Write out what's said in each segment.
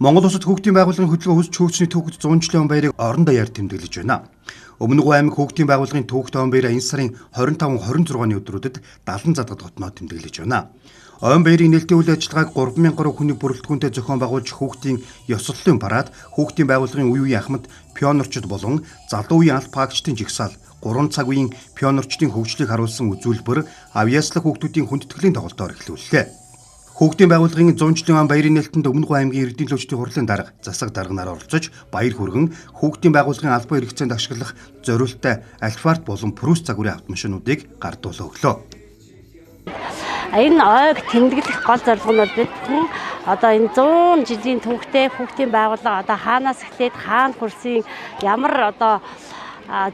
Монгол Улсад хүүхдийн байгууллагын хөдөлгөөн хүсч хөгжсөний түүхэд 100 жилийн он баярыг орон даяар тэмдэглэж байна. Өмнөг аймаг хүүхдийн байгууллагын түүхт он баяраа энэ сарын 25-26-ны өдрүүдэд 70 задгад хотноо тэмдэглэж байна. Он баярын нээлттэй үйл ажиллагааг 3000 гаруй хүний бүрэлдэхүүнтэй зохион байгуулж хүүхдийн ёс сурталчилгын парад, хүүхдийн байгууллагын үе үеийн ахмад пионерчид болон залуу үеийн алба хаагчдын жигсаал, 3 цаг үеийн пионерчдын хөгжлийг харуулсан үзүүлбэр, авьяаслах хүүхдүүдийн хүндэтгэлийн тоглолтоор эхлүүллээ. Хүүхдийн байгууллагын 100 жилийн он баярын нээлтэнд Өмнөг аймгийн Эрдэнэ лөчтийн хурлын дарга, засаг дарганаар оролцож баяр хүргэн хүүхдийн байгууллагын албан хэрэгцээнд ашиглах зориулттай Альфард болон Прус загварын автомашинуудыг гардуулан өглөө. Энэ ойг тэмдэглэх гол зорилго нь бол бид хүн одоо энэ 100 жилийн түүхтэй хүүхдийн байгууллага одоо хаанаас эхлээд хаана хүрсэн, ямар одоо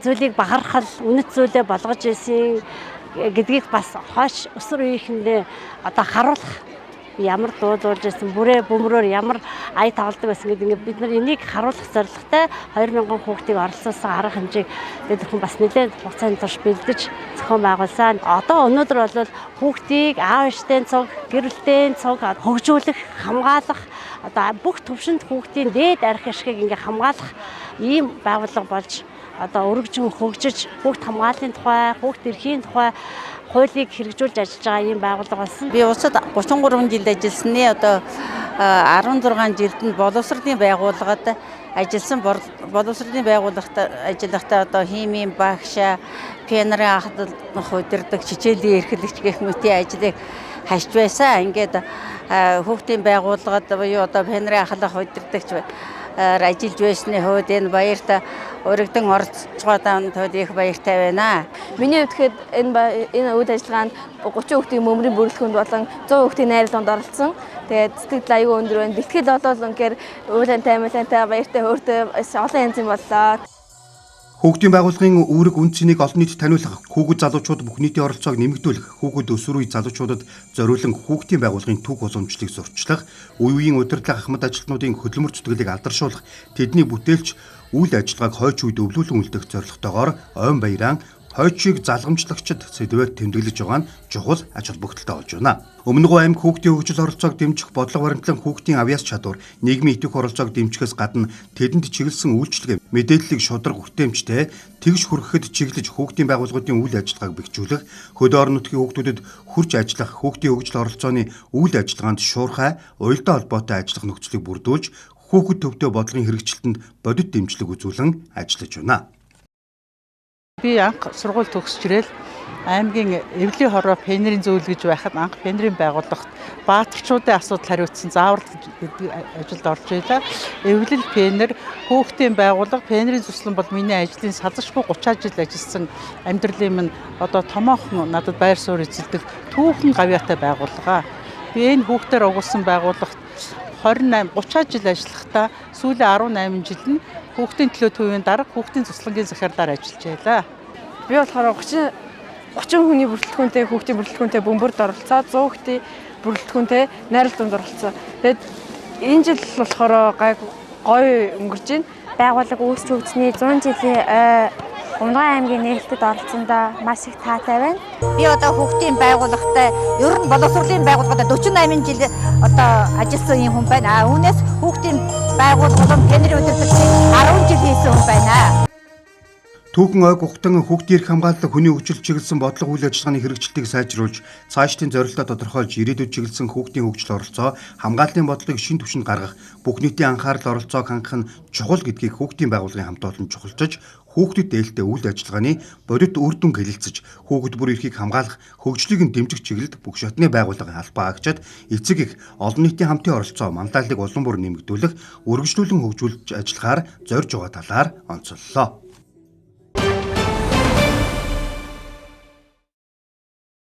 зүйлийг бахархал, үнэт зүйлээ болгож ирсэн гэдгийг бас хойш өсвөр үеийнхэндээ одоо харуулах. Ямар дуулуулж ирсэн, бүрээ бөмбөрөөр ямар ая тоглодог байсан гэдэг бид нар энийг харуулах зорилготой 2000 хүүхдийг оролцуулсан арга хэмжээг бид хүн бас нэлээд хугацааны турш бэлдэж зохион байгуулсан. Одоо өнөөдөр бол хүүхдийг аав ээжтэй цуг, гэр бүлийн цуг хөгжүүлэх, хамгаалах одоо бүх төвшөнд хүүхдийн дээд арх ашгийг ингээ хамгаалах ийм байгууллага болж одоо өргөжин хөгжиж хүүхд хамгааллын тухай, хүүхд эрхийн тухай хуулийг хэрэгжүүлж ажиллаж байгаа ийм байгууллага болсон. Би улсад 33 жил ажилласны одоо 16 жилд нь боловсролын байгууллагад ажилласан. Боловсролын байгууллагад ажиллахдаа одоо химийн багш, пионерын ахлах удирдаг, хичээлийн эрхлэгч гэх мэтийн ажлыг хашиж байсан. Ингээд хүүхдийн байгууллагад буюу одоо пионерын ахлах удирдагч ажиллаж байсны хувьд энэ баярт өргөдөн оролцоогоо тод их баяртай байна. Миний хувьд энэ үйл ажиллагаанд 30 хүүхдийн мөмрийн бүрэлдэхүүнд болон 100 хүүхдийн найруулганд оролцсон. Тэгээд сэтгэл аюул өндөр байна. Бэлтгэл болол үнээр уулантай, амилантай баяртай өөртөө олон янзын боллоо. Хүүхдийн байгууллагын үүрэг үн цэнийг олон нийтэд таниулах, хүүхэд залуучууд бүх нийтийн оролцоог нэмэгдүүлэх, хүүхэд өсвөр үе залуучуудад зориулан хүүхдийн байгууллагын түүх уламжлалыг зурчлах, үе үеийн удирдлага ахмад ажилтнуудын хөдөлмөр зүтгэлийг алдаршуулах, тэдний бүтээлч үйл ажиллагааг хойч үед өвлүүлэн үлдэх зорилготойгоор ойн баяраа хойчийг залгамжлагчид сэдвээр тэмдэглэж байгаа нь чухал ач холбогдолтой болж байна. Өмнөг аймаг хүүхдийн хөгжил оролцоог дэмжих, бодлого баримтлан хүүхдийн авьяас чадвар, нийгмийн идэвх оролцоог дэмжихээс гадна тэдэнд чиглэсэн үйлчлэгээ, мэдээллийг шударга хүртээмжтэй тэгш хүргэхэд чиглэж хүүхдийн байгууллагуудын үйл ажиллагааг бэхжүүлэх, хөдөө орон нутгийн хүүхдүүдэд хурж ажиллах, хүүхдийн хөгжил оролцооны үйл ажиллагаанд шуурхай, уялдаа холбоотой ажиллах нөхцөлийг бүрдүүлж, хүүхэд төвтэй бодлогын хэрэгжилтэнд бодит дэмжлэг үзүүлэн ажиллаж байна. Би анх сургууль төгсөж ирэл аймгийн эвлийн хороо пионерийн зөвлөл гэж байхад анх пионерийн байгууллагт баатарчуудын асуудал хариуцсан заавар ажилд орж ийлээ. Эвлэл пионер хүүхдийн байгууллага пионерийн зүслэн бол миний ажлын салзашгүй 30 жил ажилласан амьдралын минь одоо томоохон надад байр суурь эзэлдэг түүхэн гавьяатай байгууллага. Би энэ хүүхдээр угуулсан байгууллагт 30 жил ажиллахдаа сүүлийн 18 жил нь хүүхдийн төлөө төвийн дарга хүүхдийн цуцлагын захирлаар ажиллаж байлаа. Би болохоор 30 хүний бүрэлдэхүүнтэй хүүхдийн бүрэлдэхүүнтэй бөмбөрд оролцоод 100 хүүхдийн бүрэлдэхүүнтэй найруулганд оролцсон. Тэгэд энэ жил болохоор гоё өнгөрж байна. Байгууллага үүсч хөгжсөний 100 жилийн Өмнөг аймгийн нээлттэд оролцсондоо маш их таатай байна. Би одоо хүүхдийн байгууллагатай ер нь боловсролын байгууллагатай 48 жил одоо ажилласан юм хүн байна. Үүнээс хүүхдийн байгууллага пионерийн удирдлагч 10 жил хийсэн хүн байна. Түүхэн ойг ухтан хүүхдийн эрх хамгааллах, хүний хөгжил чиглэсэн бодлого үйл ажиллагааны хэрэгжилтийг сайжруулж, цаашдын зорилтоо тодорхойлж, ирээдүйд чиглэсэн хүүхдийн хөгжил оролцоо, хамгааллын бодлогыг шин түвшинд гаргах, бүх нийтийн анхаарал оролцоог хангах нь чухал гэдгийг хүүхдийн байгууллагын хамт олон чухалчилж, хүүхдэд ээлтэй үйл ажиллагааны бодит үр дүн хэлэлцэж, хүүхэд бүр эрхийг хамгаалах, хөгжлийг нь дэмжих чиглэлд бүх шатны байгууллагын албан хаагчид эцэг их олон нийтийн хамтын оролцоо, манлайллыг улам бүр нэмэгдүүлэх, үргэлжлүүлэн хөгжүүлж ажиллахаар зорж байгаа талаар онцоллоо.